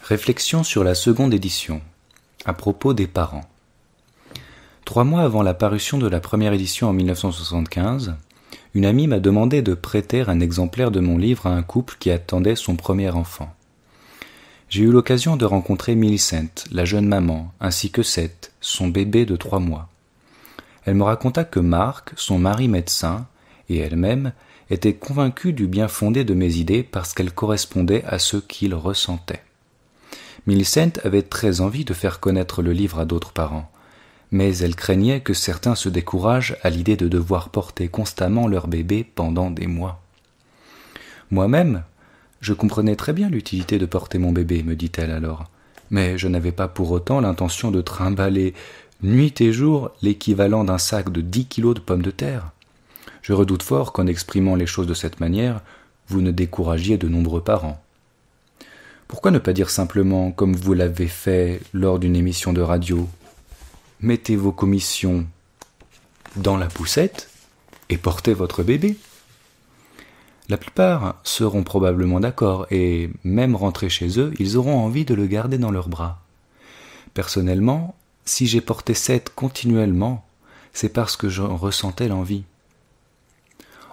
Réflexion sur la seconde édition, à propos des parents. 3 mois avant la parution de la première édition en 1975, une amie m'a demandé de prêter un exemplaire de mon livre à un couple qui attendait son premier enfant. J'ai eu l'occasion de rencontrer Millicent, la jeune maman, ainsi que Seth, son bébé de 3 mois. Elle me raconta que Mark, son mari médecin, et elle-même, étaient convaincus du bien fondé de mes idées parce qu'elles correspondaient à ce qu'ils ressentaient. Millicent avait très envie de faire connaître le livre à d'autres parents, mais elle craignait que certains se découragent à l'idée de devoir porter constamment leur bébé pendant des mois. Moi-même, je comprenais très bien l'utilité de porter mon bébé, me dit-elle alors, mais je n'avais pas pour autant l'intention de trimballer nuit et jour l'équivalent d'un sac de 10 kilos de pommes de terre. Je redoute fort qu'en exprimant les choses de cette manière, vous ne découragiez de nombreux parents. Pourquoi ne pas dire simplement, comme vous l'avez fait lors d'une émission de radio, mettez vos commissions dans la poussette et portez votre bébé? La plupart seront probablement d'accord et, même rentrés chez eux, ils auront envie de le garder dans leurs bras. Personnellement, si j'ai porté Seth continuellement, c'est parce que j'en ressentais l'envie.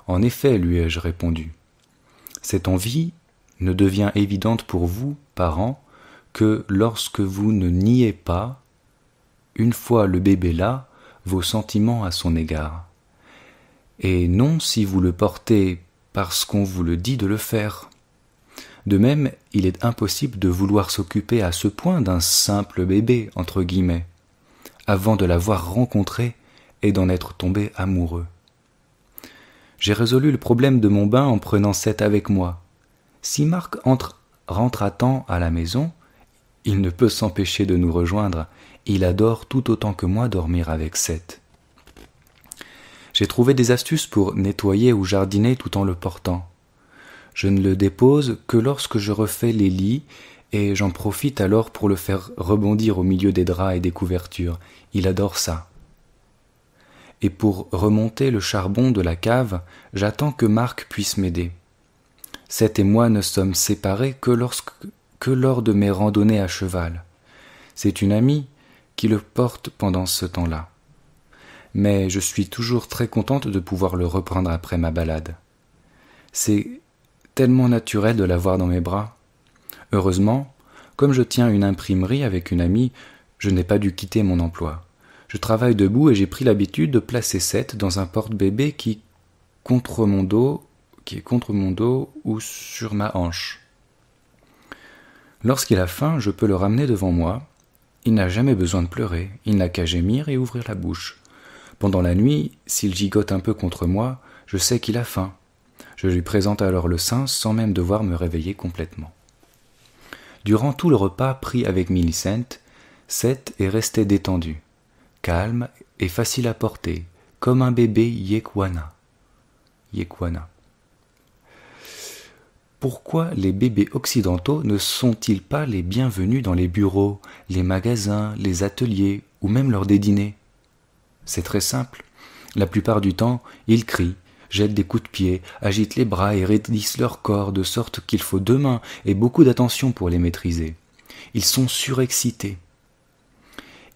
En effet, lui ai-je répondu, cette envie ne devient évidente pour vous, parents, que lorsque vous ne niez pas, une fois le bébé là, vos sentiments à son égard. Et non si vous le portez parce qu'on vous le dit de le faire. De même, il est impossible de vouloir s'occuper à ce point d'un simple bébé, entre guillemets, avant de l'avoir rencontré et d'en être tombé amoureux. J'ai résolu le problème de mon bain en prenant Seth avec moi. Si Marc rentre à temps à la maison, il ne peut s'empêcher de nous rejoindre. Il adore tout autant que moi dormir avec Seth. J'ai trouvé des astuces pour nettoyer ou jardiner tout en le portant. Je ne le dépose que lorsque je refais les lits et j'en profite alors pour le faire rebondir au milieu des draps et des couvertures. Il adore ça. Et pour remonter le charbon de la cave, j'attends que Marc puisse m'aider. Seth et moi ne sommes séparés que lors de mes randonnées à cheval. C'est une amie qui le porte pendant ce temps-là. Mais je suis toujours très contente de pouvoir le reprendre après ma balade. C'est tellement naturel de l'avoir dans mes bras. Heureusement, comme je tiens une imprimerie avec une amie, je n'ai pas dû quitter mon emploi. Je travaille debout et j'ai pris l'habitude de placer Seth dans un porte-bébé qui est contre mon dos ou sur ma hanche. Lorsqu'il a faim, je peux le ramener devant moi. Il n'a jamais besoin de pleurer, il n'a qu'à gémir et ouvrir la bouche. Pendant la nuit, s'il gigote un peu contre moi, je sais qu'il a faim. Je lui présente alors le sein sans même devoir me réveiller complètement. Durant tout le repas pris avec Millicent, Seth est resté détendu, calme et facile à porter, comme un bébé Yekwana. Pourquoi les bébés occidentaux ne sont-ils pas les bienvenus dans les bureaux, les magasins, les ateliers ou même lors des dîners? C'est très simple. La plupart du temps, ils crient, jettent des coups de pied, agitent les bras et raidissent leur corps de sorte qu'il faut 2 mains et beaucoup d'attention pour les maîtriser. Ils sont surexcités.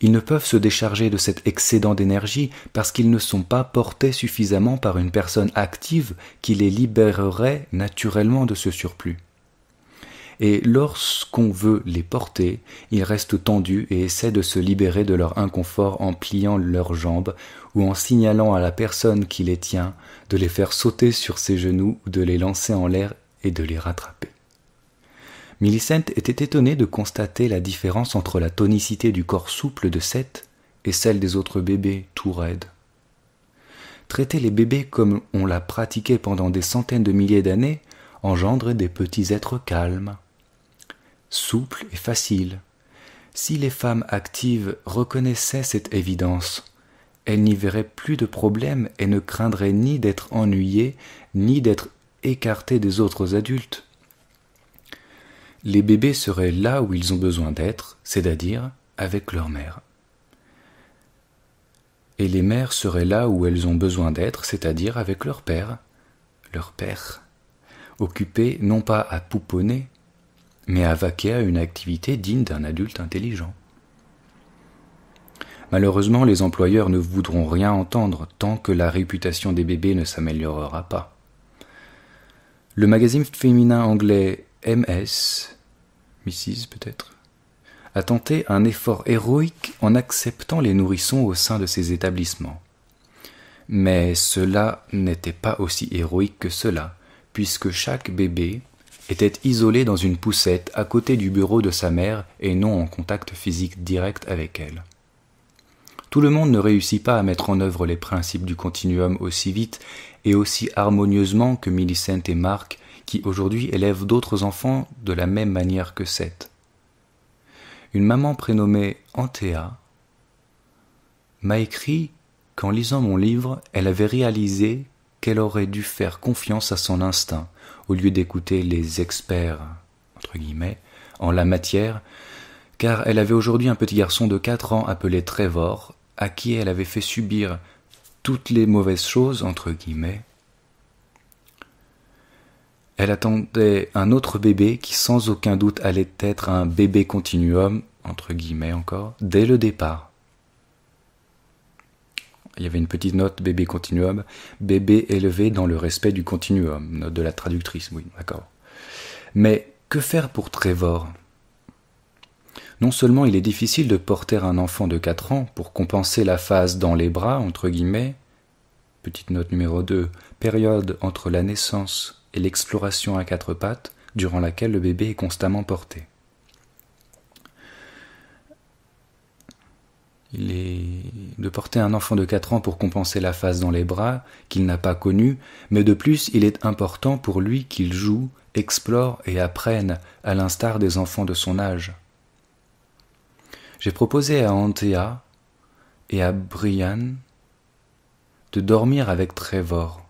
Ils ne peuvent se décharger de cet excédent d'énergie parce qu'ils ne sont pas portés suffisamment par une personne active qui les libérerait naturellement de ce surplus. Et lorsqu'on veut les porter, ils restent tendus et essaient de se libérer de leur inconfort en pliant leurs jambes ou en signalant à la personne qui les tient de les faire sauter sur ses genoux ou de les lancer en l'air et de les rattraper. Millicent était étonnée de constater la différence entre la tonicité du corps souple de Seth et celle des autres bébés tout raides. Traiter les bébés comme on l'a pratiqué pendant des centaines de milliers d'années engendre des petits êtres calmes, souples et faciles. Si les femmes actives reconnaissaient cette évidence, elles n'y verraient plus de problème et ne craindraient ni d'être ennuyées, ni d'être écartées des autres adultes. Les bébés seraient là où ils ont besoin d'être, c'est-à-dire avec leur mère. Et les mères seraient là où elles ont besoin d'être, c'est-à-dire avec leur père, occupés non pas à pouponner, mais à vaquer à une activité digne d'un adulte intelligent. Malheureusement, les employeurs ne voudront rien entendre tant que la réputation des bébés ne s'améliorera pas. Le magazine féminin anglais Mrs peut-être, a tenté un effort héroïque en acceptant les nourrissons au sein de ses établissements. Mais cela n'était pas aussi héroïque que cela, puisque chaque bébé était isolé dans une poussette à côté du bureau de sa mère et non en contact physique direct avec elle. Tout le monde ne réussit pas à mettre en œuvre les principes du continuum aussi vite et aussi harmonieusement que Millicent et Mark, qui aujourd'hui élèvent d'autres enfants de la même manière que Seth. Une maman prénommée Anthea m'a écrit qu'en lisant mon livre, elle avait réalisé qu'elle aurait dû faire confiance à son instinct au lieu d'écouter les experts, entre guillemets, en la matière, car elle avait aujourd'hui un petit garçon de 4 ans appelé Trevor, à qui elle avait fait subir toutes les mauvaises choses, entre guillemets. Elle attendait un autre bébé qui sans aucun doute allait être un bébé continuum, entre guillemets encore, dès le départ. Il y avait une petite note bébé continuum, bébé élevé dans le respect du continuum, note de la traductrice, oui, d'accord. Mais que faire pour Trevor ? Non seulement il est difficile de porter un enfant de 4 ans pour compenser la phase dans les bras, entre guillemets, petite note numéro 2, période entre la naissance et l'exploration à 4 pattes, durant laquelle le bébé est constamment porté. Il est de porter un enfant de 4 ans pour compenser la phase dans les bras qu'il n'a pas connue, mais de plus il est important pour lui qu'il joue, explore et apprenne à l'instar des enfants de son âge. J'ai proposé à Anthea et à Brian de dormir avec Trevor.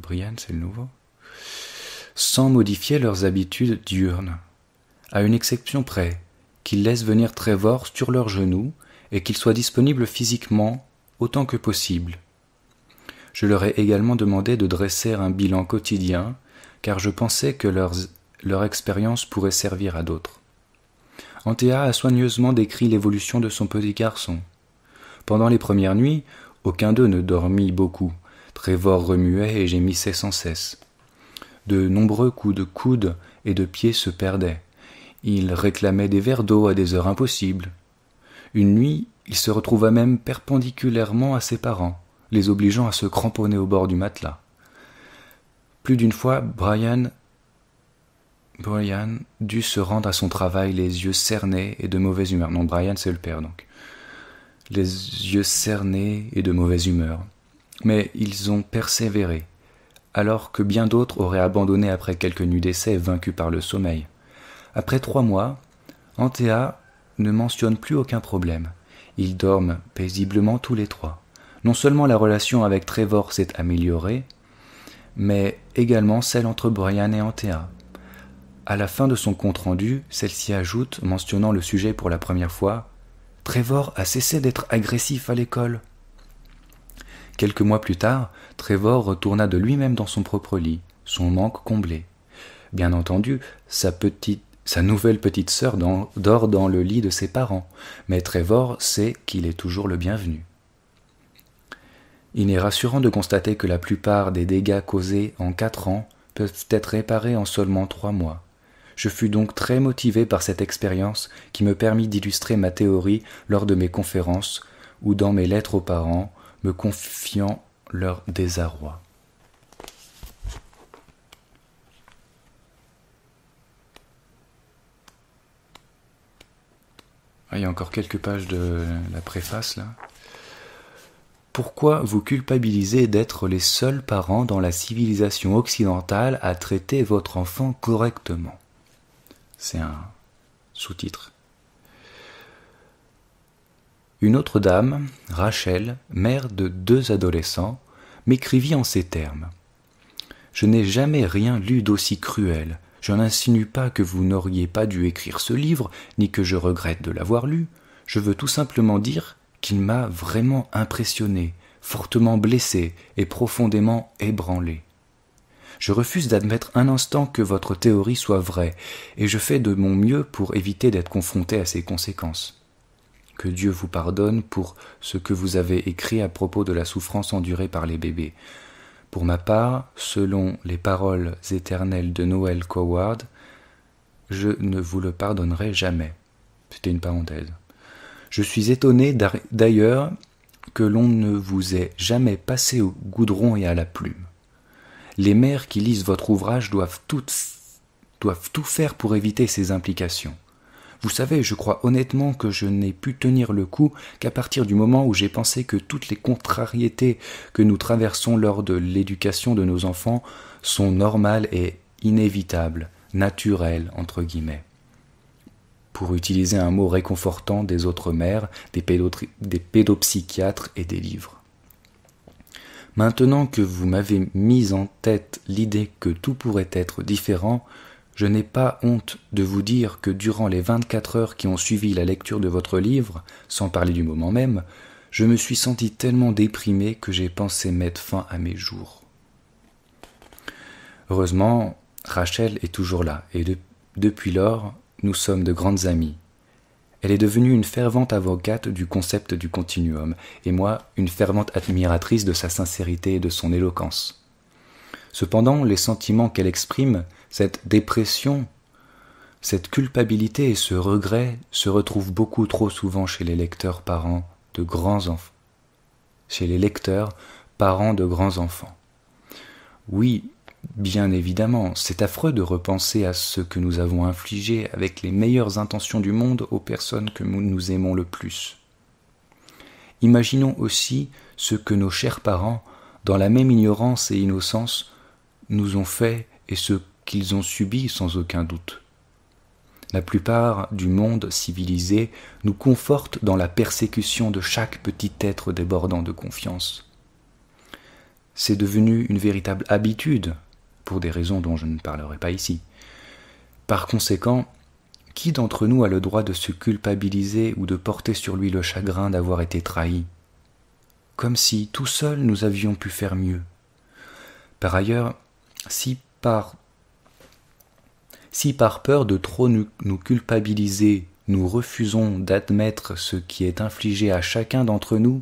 Brian, c'est le nouveau. Sans modifier leurs habitudes diurnes, à une exception près, qu'ils laissent venir Trevor sur leurs genoux et qu'il soit disponible physiquement autant que possible. Je leur ai également demandé de dresser un bilan quotidien, car je pensais que leur expérience pourrait servir à d'autres. Anthea a soigneusement décrit l'évolution de son petit garçon. Pendant les premières nuits, aucun d'eux ne dormit beaucoup. Trevor remuait et gémissait sans cesse. De nombreux coups de coude et de pied se perdaient. Il réclamait des verres d'eau à des heures impossibles. Une nuit, il se retrouva même perpendiculairement à ses parents, les obligeant à se cramponner au bord du matelas. Plus d'une fois, Brian dut se rendre à son travail les yeux cernés et de mauvaise humeur. Non, Brian, c'est le père, donc. Les yeux cernés et de mauvaise humeur. Mais ils ont persévéré, alors que bien d'autres auraient abandonné après quelques nuits d'essai vaincus par le sommeil. Après 3 mois, Anthea ne mentionne plus aucun problème. Ils dorment paisiblement tous les 3. Non seulement la relation avec Trevor s'est améliorée, mais également celle entre Brian et Anthea. À la fin de son compte-rendu, celle-ci ajoute, mentionnant le sujet pour la première fois, « Trevor a cessé d'être agressif à l'école. » Quelques mois plus tard, Trevor retourna de lui-même dans son propre lit, son manque comblé. Bien entendu, sa nouvelle petite sœur dort dans le lit de ses parents, mais Trevor sait qu'il est toujours le bienvenu. Il est rassurant de constater que la plupart des dégâts causés en 4 ans peuvent être réparés en seulement 3 mois. Je fus donc très motivé par cette expérience qui me permit d'illustrer ma théorie lors de mes conférences ou dans mes lettres aux parents, me confiant leur désarroi. Il y a encore quelques pages de la préface là. Pourquoi vous culpabilisez d'être les seuls parents dans la civilisation occidentale à traiter votre enfant correctement ? C'est un sous-titre. Une autre dame, Rachel, mère de 2 adolescents, m'écrivit en ces termes. « Je n'ai jamais rien lu d'aussi cruel. Je n'insinue pas que vous n'auriez pas dû écrire ce livre, ni que je regrette de l'avoir lu. Je veux tout simplement dire qu'il m'a vraiment impressionné, fortement blessé et profondément ébranlé. Je refuse d'admettre un instant que votre théorie soit vraie, et je fais de mon mieux pour éviter d'être confronté à ses conséquences. Que Dieu vous pardonne pour ce que vous avez écrit à propos de la souffrance endurée par les bébés. Pour ma part, selon les paroles éternelles de Noël Coward, je ne vous le pardonnerai jamais. C'était une parenthèse. Je suis étonné d'ailleurs que l'on ne vous ait jamais passé au goudron et à la plume. Les mères qui lisent votre ouvrage doivent tout faire pour éviter ces implications. Vous savez, je crois honnêtement que je n'ai pu tenir le coup qu'à partir du moment où j'ai pensé que toutes les contrariétés que nous traversons lors de l'éducation de nos enfants sont normales et inévitables, naturelles, entre guillemets. Pour utiliser un mot réconfortant des autres mères, des pédopsychiatres et des livres. Maintenant que vous m'avez mis en tête l'idée que tout pourrait être différent, je n'ai pas honte de vous dire que durant les 24 heures qui ont suivi la lecture de votre livre, sans parler du moment même, je me suis senti tellement déprimé que j'ai pensé mettre fin à mes jours. Heureusement, Rachel est toujours là, et depuis lors, nous sommes de grandes amies. Elle est devenue une fervente avocate du concept du continuum, et moi, une fervente admiratrice de sa sincérité et de son éloquence. Cependant, les sentiments qu'elle exprime, cette dépression, cette culpabilité et ce regret se retrouvent beaucoup trop souvent chez les lecteurs parents de grands enfants. Chez les lecteurs parents de grands enfants. Oui, bien évidemment, c'est affreux de repenser à ce que nous avons infligé avec les meilleures intentions du monde aux personnes que nous aimons le plus. Imaginons aussi ce que nos chers parents, dans la même ignorance et innocence, nous ont fait et ce qu'ils ont subi sans aucun doute. La plupart du monde civilisé nous conforte dans la persécution de chaque petit être débordant de confiance. C'est devenu une véritable habitude, pour des raisons dont je ne parlerai pas ici. Par conséquent, qui d'entre nous a le droit de se culpabiliser ou de porter sur lui le chagrin d'avoir été trahi? Comme si, tout seul, nous avions pu faire mieux. Par ailleurs, si par peur de trop nous culpabiliser, nous refusons d'admettre ce qui est infligé à chacun d'entre nous,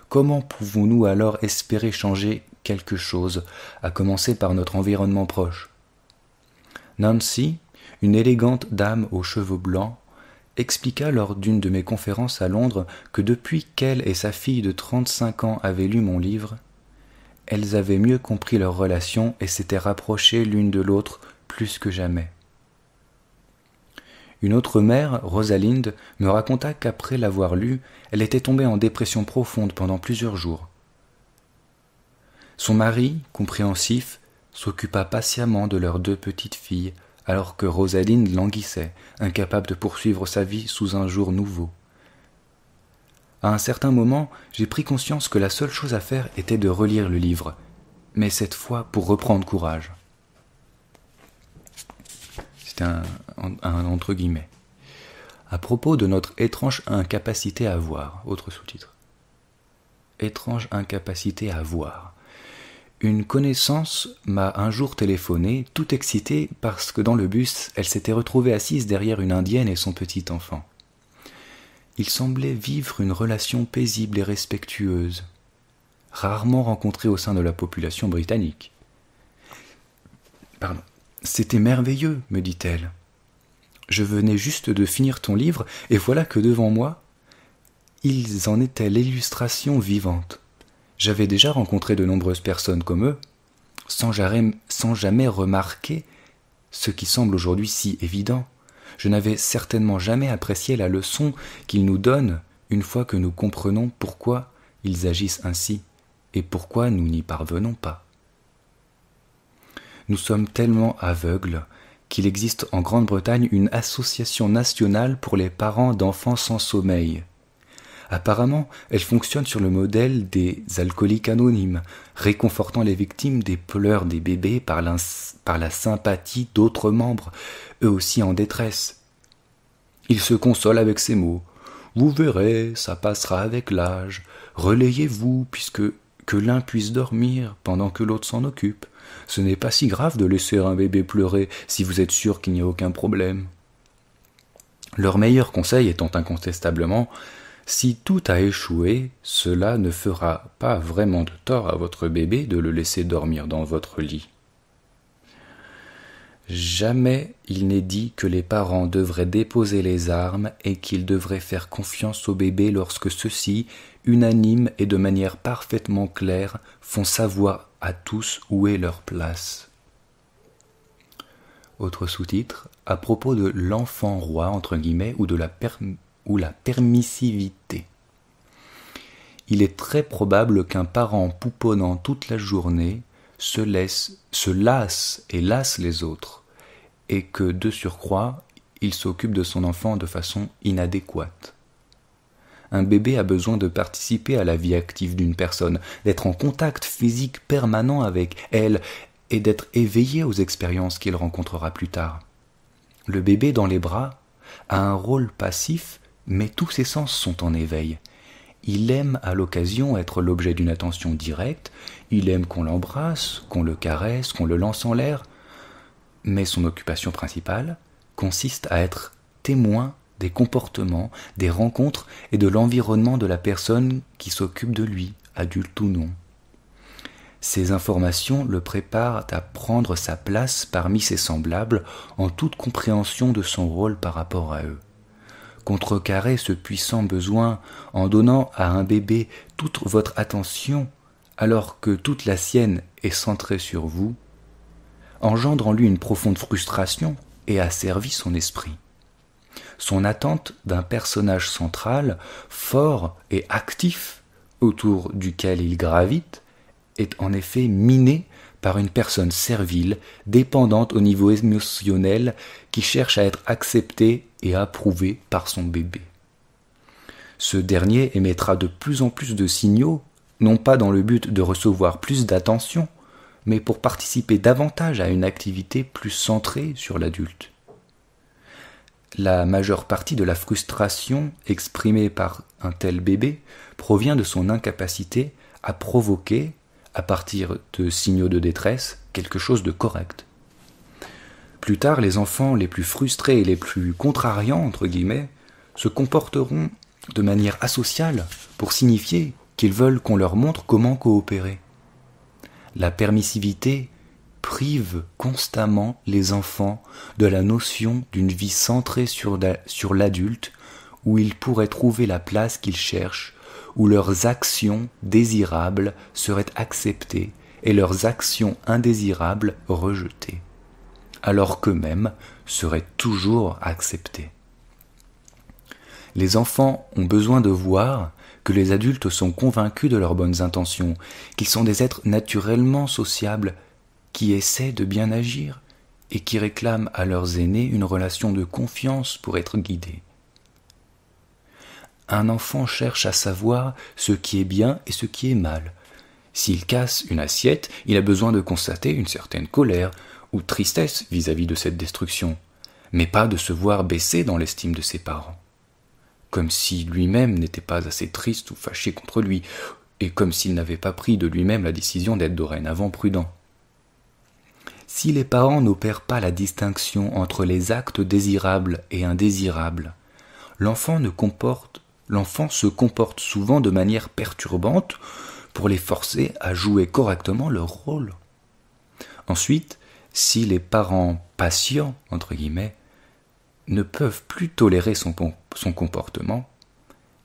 comment pouvons-nous alors espérer changer quelque chose, à commencer par notre environnement proche? Nancy, une élégante dame aux cheveux blancs, expliqua lors d'une de mes conférences à Londres que depuis qu'elle et sa fille de 35 ans avaient lu mon livre, elles avaient mieux compris leur relation et s'étaient rapprochées l'une de l'autre plus que jamais. Une autre mère, Rosalind, me raconta qu'après l'avoir lu, elle était tombée en dépression profonde pendant plusieurs jours. Son mari, compréhensif, s'occupa patiemment de leurs 2 petites filles, alors que Rosalind languissait, incapable de poursuivre sa vie sous un jour nouveau. À un certain moment, j'ai pris conscience que la seule chose à faire était de relire le livre, mais cette fois pour reprendre courage. C'est un entre guillemets. À propos de notre étrange incapacité à voir, autre sous-titre. Étrange incapacité à voir. Une connaissance m'a un jour téléphoné, toute excitée parce que dans le bus, elle s'était retrouvée assise derrière une indienne et son petit enfant. Ils semblaient vivre une relation paisible et respectueuse, rarement rencontrée au sein de la population britannique. C'était merveilleux, me dit-elle. Je venais juste de finir ton livre, et voilà que devant moi, ils en étaient l'illustration vivante. J'avais déjà rencontré de nombreuses personnes comme eux, sans jamais remarquer ce qui semble aujourd'hui si évident. Je n'avais certainement jamais apprécié la leçon qu'ils nous donnent une fois que nous comprenons pourquoi ils agissent ainsi et pourquoi nous n'y parvenons pas. Nous sommes tellement aveugles qu'il existe en Grande-Bretagne une association nationale pour les parents d'enfants sans sommeil. Apparemment, elle fonctionne sur le modèle des alcooliques anonymes, réconfortant les victimes des pleurs des bébés par la sympathie d'autres membres, eux aussi en détresse. Il se console avec ces mots. « Vous verrez, ça passera avec l'âge. Relayez-vous, puisque que l'un puisse dormir pendant que l'autre s'en occupe. Ce n'est pas si grave de laisser un bébé pleurer si vous êtes sûr qu'il n'y a aucun problème. Leur meilleur conseil étant incontestablement: si tout a échoué, cela ne fera pas vraiment de tort à votre bébé de le laisser dormir dans votre lit. Jamais il n'est dit que les parents devraient déposer les armes et qu'ils devraient faire confiance au bébé lorsque ceux-ci, unanimes et de manière parfaitement claire, font savoir à tous où est leur place. Autre sous-titre, à propos de l'enfant roi, entre guillemets, ou la permissivité. Il est très probable qu'un parent pouponnant toute la journée se lasse et lasse les autres, et que, de surcroît, il s'occupe de son enfant de façon inadéquate. Un bébé a besoin de participer à la vie active d'une personne, d'être en contact physique permanent avec elle et d'être éveillé aux expériences qu'il rencontrera plus tard. Le bébé dans les bras a un rôle passif, mais tous ses sens sont en éveil. Il aime à l'occasion être l'objet d'une attention directe, il aime qu'on l'embrasse, qu'on le caresse, qu'on le lance en l'air, mais son occupation principale consiste à être témoin des comportements, des rencontres et de l'environnement de la personne qui s'occupe de lui, adulte ou non. Ces informations le préparent à prendre sa place parmi ses semblables en toute compréhension de son rôle par rapport à eux. Contrecarrer ce puissant besoin en donnant à un bébé toute votre attention alors que toute la sienne est centrée sur vous, engendre en lui une profonde frustration et asservit son esprit. Son attente d'un personnage central, fort et actif, autour duquel il gravite, est en effet minée par une personne servile, dépendante au niveau émotionnel, qui cherche à être acceptée et approuvée par son bébé. Ce dernier émettra de plus en plus de signaux, non pas dans le but de recevoir plus d'attention, mais pour participer davantage à une activité plus centrée sur l'adulte. La majeure partie de la frustration exprimée par un tel bébé provient de son incapacité à provoquer, à partir de signaux de détresse, quelque chose de correct. Plus tard, les enfants les plus frustrés et les plus contrariants, entre guillemets, se comporteront de manière asociale pour signifier qu'ils veulent qu'on leur montre comment coopérer. La permissivité prive constamment les enfants de la notion d'une vie centrée sur l'adulte, où ils pourraient trouver la place qu'ils cherchent, où leurs actions désirables seraient acceptées et leurs actions indésirables rejetées, alors qu'eux-mêmes seraient toujours acceptés. Les enfants ont besoin de voir que les adultes sont convaincus de leurs bonnes intentions, qu'ils sont des êtres naturellement sociables, qui essaient de bien agir et qui réclament à leurs aînés une relation de confiance pour être guidés. Un enfant cherche à savoir ce qui est bien et ce qui est mal. S'il casse une assiette, il a besoin de constater une certaine colère ou tristesse vis-à-vis de cette destruction, mais pas de se voir baisser dans l'estime de ses parents. Comme si lui-même n'était pas assez triste ou fâché contre lui, et comme s'il n'avait pas pris de lui-même la décision d'être dorénavant prudent. Si les parents n'opèrent pas la distinction entre les actes désirables et indésirables, l'enfant se comporte souvent de manière perturbante pour les forcer à jouer correctement leur rôle. Ensuite, si les parents patients, entre guillemets, ne peuvent plus tolérer son comportement,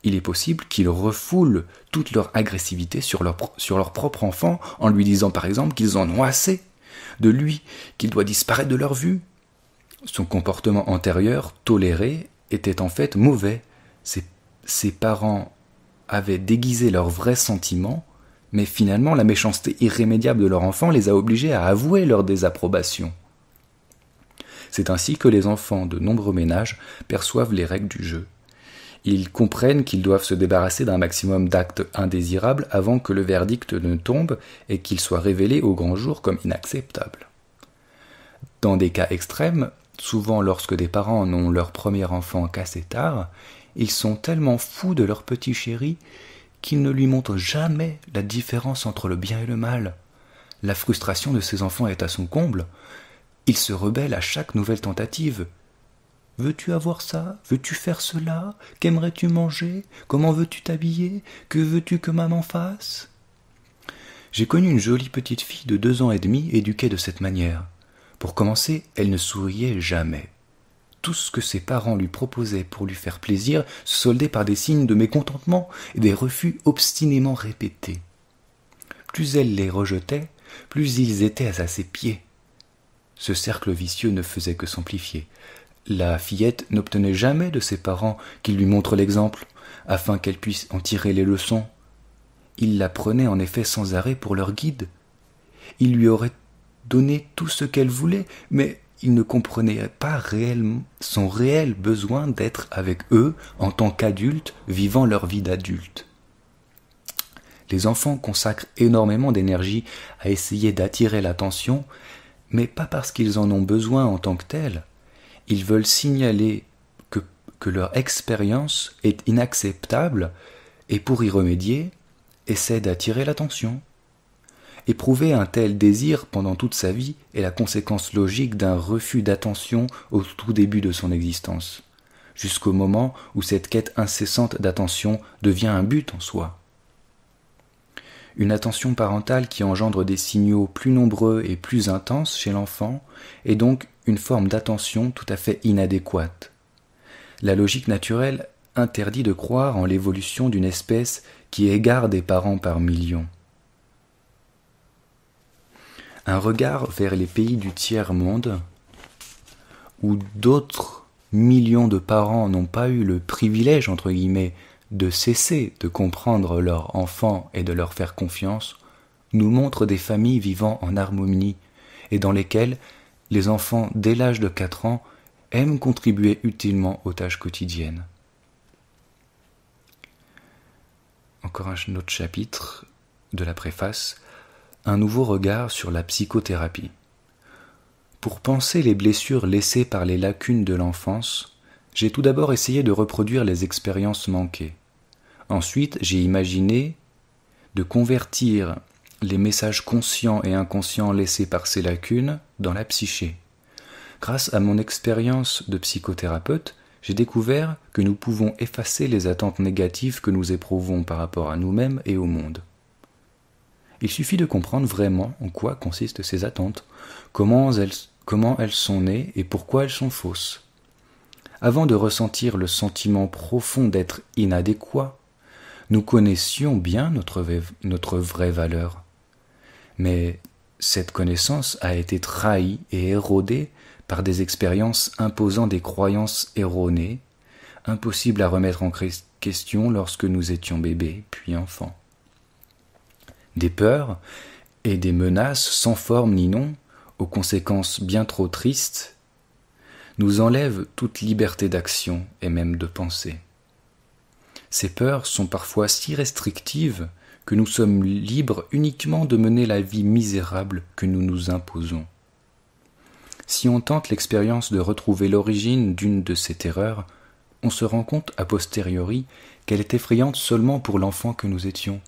il est possible qu'ils refoulent toute leur agressivité sur leur propre enfant en lui disant par exemple qu'ils en ont assez de lui, qu'il doit disparaître de leur vue. Son comportement antérieur, toléré, était en fait mauvais. Ses parents avaient déguisé leurs vrais sentiments, mais finalement la méchanceté irrémédiable de leur enfant les a obligés à avouer leur désapprobation. C'est ainsi que les enfants de nombreux ménages perçoivent les règles du jeu. Ils comprennent qu'ils doivent se débarrasser d'un maximum d'actes indésirables avant que le verdict ne tombe et qu'ils soient révélés au grand jour comme inacceptables. Dans des cas extrêmes, souvent lorsque des parents n'ont leur premier enfant qu'assez tard, ils sont tellement fous de leur petit chéri qu'ils ne lui montrent jamais la différence entre le bien et le mal, La frustration de ses enfants est à son comble. Ils se rebellent à chaque nouvelle tentative. Veux-tu avoir ça? Veux-tu faire cela? Qu'aimerais-tu manger? Comment veux-tu t'habiller? Que veux-tu que maman fasse? J'ai connu une jolie petite fille de 2 ans et demi éduquée de cette manière. Pour commencer, elle ne souriait jamais. Tout ce que ses parents lui proposaient pour lui faire plaisir se soldait par des signes de mécontentement et des refus obstinément répétés. Plus elle les rejetait, plus ils étaient à ses pieds. Ce cercle vicieux ne faisait que s'amplifier. La fillette n'obtenait jamais de ses parents qu'ils lui montrent l'exemple, afin qu'elle puisse en tirer les leçons. Ils la prenaient en effet sans arrêt pour leur guide. Ils lui auraient donné tout ce qu'elle voulait, mais ils ne comprenaient pas son réel besoin d'être avec eux en tant qu'adultes vivant leur vie d'adulte. Les enfants consacrent énormément d'énergie à essayer d'attirer l'attention, mais pas parce qu'ils en ont besoin en tant que tels. Ils veulent signaler que leur expérience est inacceptable et pour y remédier, essaient d'attirer l'attention. Éprouver un tel désir pendant toute sa vie est la conséquence logique d'un refus d'attention au tout début de son existence, jusqu'au moment où cette quête incessante d'attention devient un but en soi. Une attention parentale qui engendre des signaux plus nombreux et plus intenses chez l'enfant est donc une forme d'attention tout à fait inadéquate. La logique naturelle interdit de croire en l'évolution d'une espèce qui égare des parents par millions. Un regard vers les pays du tiers-monde, où d'autres millions de parents n'ont pas eu le privilège, entre guillemets, de cesser de comprendre leurs enfants et de leur faire confiance, nous montre des familles vivant en harmonie et dans lesquelles les enfants dès l'âge de 4 ans aiment contribuer utilement aux tâches quotidiennes. Encore un autre chapitre de la préface, un nouveau regard sur la psychothérapie. Pour penser les blessures laissées par les lacunes de l'enfance, j'ai tout d'abord essayé de reproduire les expériences manquées. Ensuite, j'ai imaginé de convertir les messages conscients et inconscients laissés par ces lacunes dans la psyché. Grâce à mon expérience de psychothérapeute, j'ai découvert que nous pouvons effacer les attentes négatives que nous éprouvons par rapport à nous-mêmes et au monde. Il suffit de comprendre vraiment en quoi consistent ces attentes, comment elles sont nées et pourquoi elles sont fausses. Avant de ressentir le sentiment profond d'être inadéquat, nous connaissions bien notre vraie valeur. Mais cette connaissance a été trahie et érodée par des expériences imposant des croyances erronées, impossibles à remettre en question lorsque nous étions bébés, puis enfants. Des peurs et des menaces sans forme ni nom, aux conséquences bien trop tristes, nous enlèvent toute liberté d'action et même de pensée. Ces peurs sont parfois si restrictives que nous sommes libres uniquement de mener la vie misérable que nous nous imposons. Si on tente l'expérience de retrouver l'origine d'une de ces terreurs, on se rend compte a posteriori qu'elle est effrayante seulement pour l'enfant que nous étions.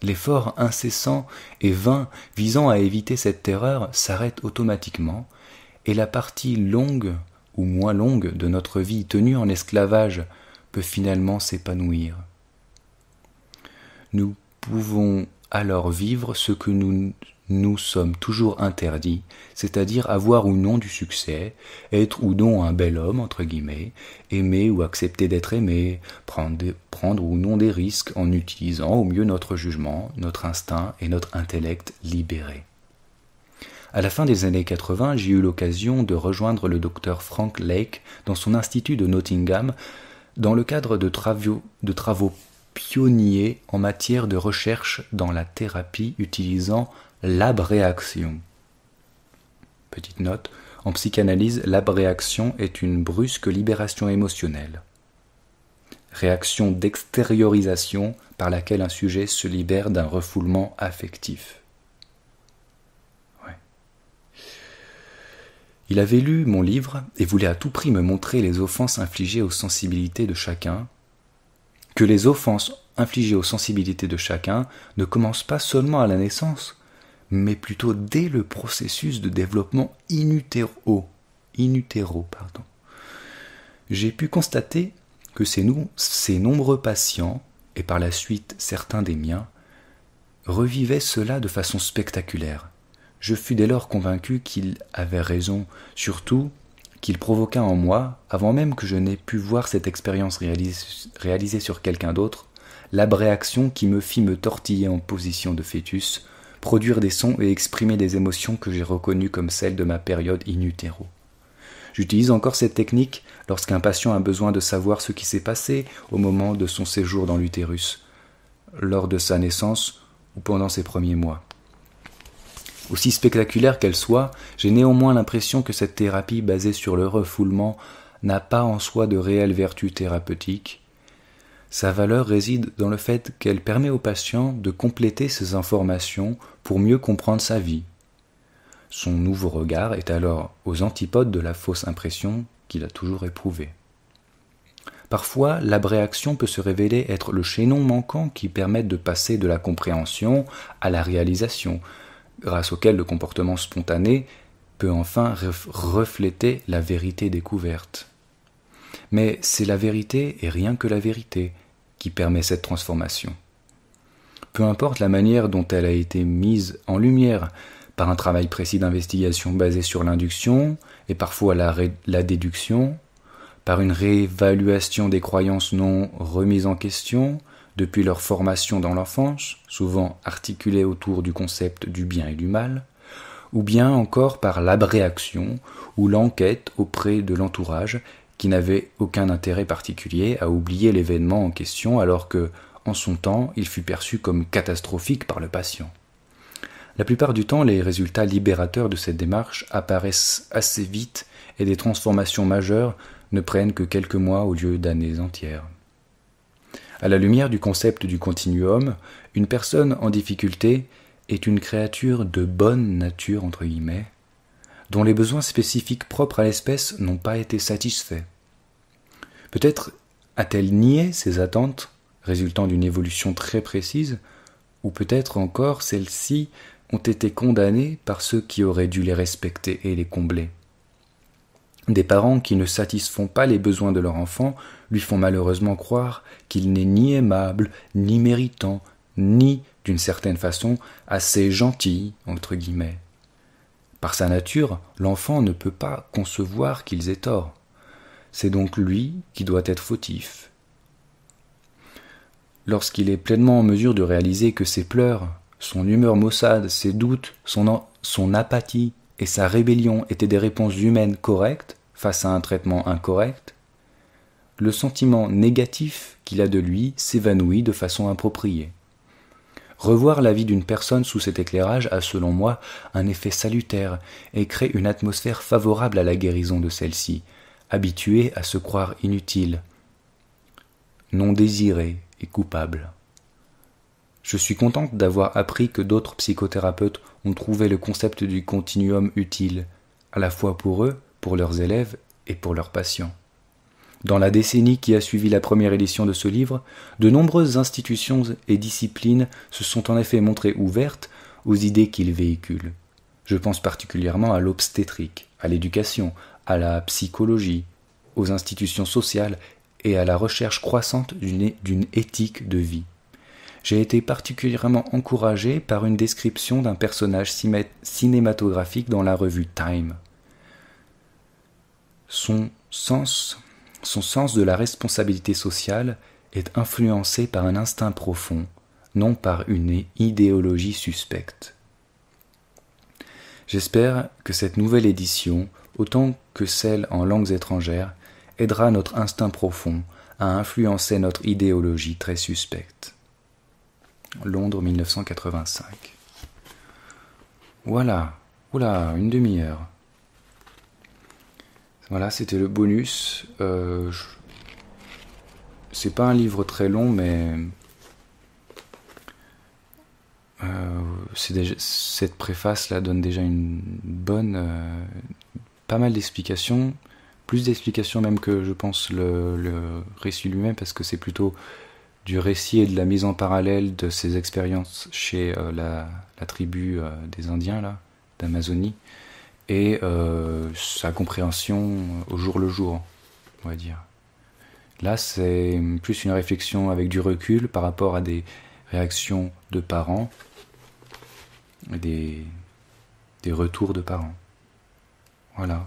L'effort incessant et vain visant à éviter cette terreur s'arrête automatiquement et la partie longue ou moins longue de notre vie tenue en esclavage peut finalement s'épanouir. Nous pouvons alors vivre ce que nous sommes toujours interdits, c'est-à-dire avoir ou non du succès, être ou non un bel homme, entre guillemets, aimer ou accepter d'être aimé, prendre ou non des risques en utilisant au mieux notre jugement, notre instinct et notre intellect libéré. À la fin des années 80, j'ai eu l'occasion de rejoindre le docteur Frank Lake dans son institut de Nottingham dans le cadre de travaux pionniers en matière de recherche dans la thérapie utilisant l'abréaction. Petite note, en psychanalyse, l'abréaction est une brusque libération émotionnelle. Réaction d'extériorisation par laquelle un sujet se libère d'un refoulement affectif. Ouais. Il avait lu mon livre et voulait à tout prix me montrer les offenses infligées aux sensibilités de chacun, que les offenses infligées aux sensibilités de chacun ne commencent pas seulement à la naissance, mais plutôt dès le processus de développement in utero, j'ai pu constater que ces nombreux patients, et par la suite certains des miens, revivaient cela de façon spectaculaire. Je fus dès lors convaincu qu'il avait raison, surtout qu'il provoqua en moi, avant même que je n'aie pu voir cette expérience réalisée sur quelqu'un d'autre, l'abréaction qui me fit me tortiller en position de fœtus, produire des sons et exprimer des émotions que j'ai reconnues comme celles de ma période in utero. J'utilise encore cette technique lorsqu'un patient a besoin de savoir ce qui s'est passé au moment de son séjour dans l'utérus, lors de sa naissance ou pendant ses premiers mois. Aussi spectaculaire qu'elle soit, j'ai néanmoins l'impression que cette thérapie basée sur le refoulement n'a pas en soi de réelle vertu thérapeutique. Sa valeur réside dans le fait qu'elle permet au patient de compléter ses informations pour mieux comprendre sa vie. Son nouveau regard est alors aux antipodes de la fausse impression qu'il a toujours éprouvée. Parfois, l'abréaction peut se révéler être le chaînon manquant qui permet de passer de la compréhension à la réalisation, grâce auquel le comportement spontané peut enfin refléter la vérité découverte. Mais c'est la vérité et rien que la vérité qui permet cette transformation. Peu importe la manière dont elle a été mise en lumière, par un travail précis d'investigation basé sur l'induction et parfois la déduction, par une réévaluation des croyances non remises en question depuis leur formation dans l'enfance, souvent articulées autour du concept du bien et du mal, ou bien encore par l'abréaction ou l'enquête auprès de l'entourage qui n'avait aucun intérêt particulier à oublier l'événement en question alors que, en son temps, il fut perçu comme catastrophique par le patient. La plupart du temps, les résultats libérateurs de cette démarche apparaissent assez vite et des transformations majeures ne prennent que quelques mois au lieu d'années entières. À la lumière du concept du continuum, une personne en difficulté est une créature de bonne nature, entre guillemets, dont les besoins spécifiques propres à l'espèce n'ont pas été satisfaits. Peut-être a-t-elle nié ses attentes résultant d'une évolution très précise, ou peut-être encore celles-ci ont été condamnées par ceux qui auraient dû les respecter et les combler. Des parents qui ne satisfont pas les besoins de leur enfant lui font malheureusement croire qu'il n'est ni aimable, ni méritant, ni, d'une certaine façon, assez gentil, entre guillemets. Par sa nature, l'enfant ne peut pas concevoir qu'ils aient tort. C'est donc lui qui doit être fautif. Lorsqu'il est pleinement en mesure de réaliser que ses pleurs, son humeur maussade, ses doutes, son apathie et sa rébellion étaient des réponses humaines correctes face à un traitement incorrect, le sentiment négatif qu'il a de lui s'évanouit de façon appropriée. Revoir la vie d'une personne sous cet éclairage a, selon moi, un effet salutaire et crée une atmosphère favorable à la guérison de celle-ci, habituée à se croire inutile, non désirée et coupable. Je suis contente d'avoir appris que d'autres psychothérapeutes ont trouvé le concept du continuum utile, à la fois pour eux, pour leurs élèves et pour leurs patients. Dans la décennie qui a suivi la première édition de ce livre, de nombreuses institutions et disciplines se sont en effet montrées ouvertes aux idées qu'il véhicule. Je pense particulièrement à l'obstétrique, à l'éducation, à la psychologie, aux institutions sociales et à la recherche croissante d'une éthique de vie. J'ai été particulièrement encouragé par une description d'un personnage cinématographique dans la revue Time. Son sens de la responsabilité sociale est influencé par un instinct profond, non par une idéologie suspecte. J'espère que cette nouvelle édition, autant que celle en langues étrangères, aidera notre instinct profond à influencer notre idéologie très suspecte. Londres 1985. Voilà, une demi-heure. Voilà, c'était le bonus. C'est pas un livre très long, mais cette préface-là donne déjà une bonne, pas mal d'explications, plus d'explications même que je pense le récit lui-même, parce que c'est plutôt du récit et de la mise en parallèle de ses expériences chez la tribu des Indiens là, d'Amazonie, et sa compréhension au jour le jour, on va dire. Là, c'est plus une réflexion avec du recul par rapport à des réactions de parents, et des retours de parents. Voilà.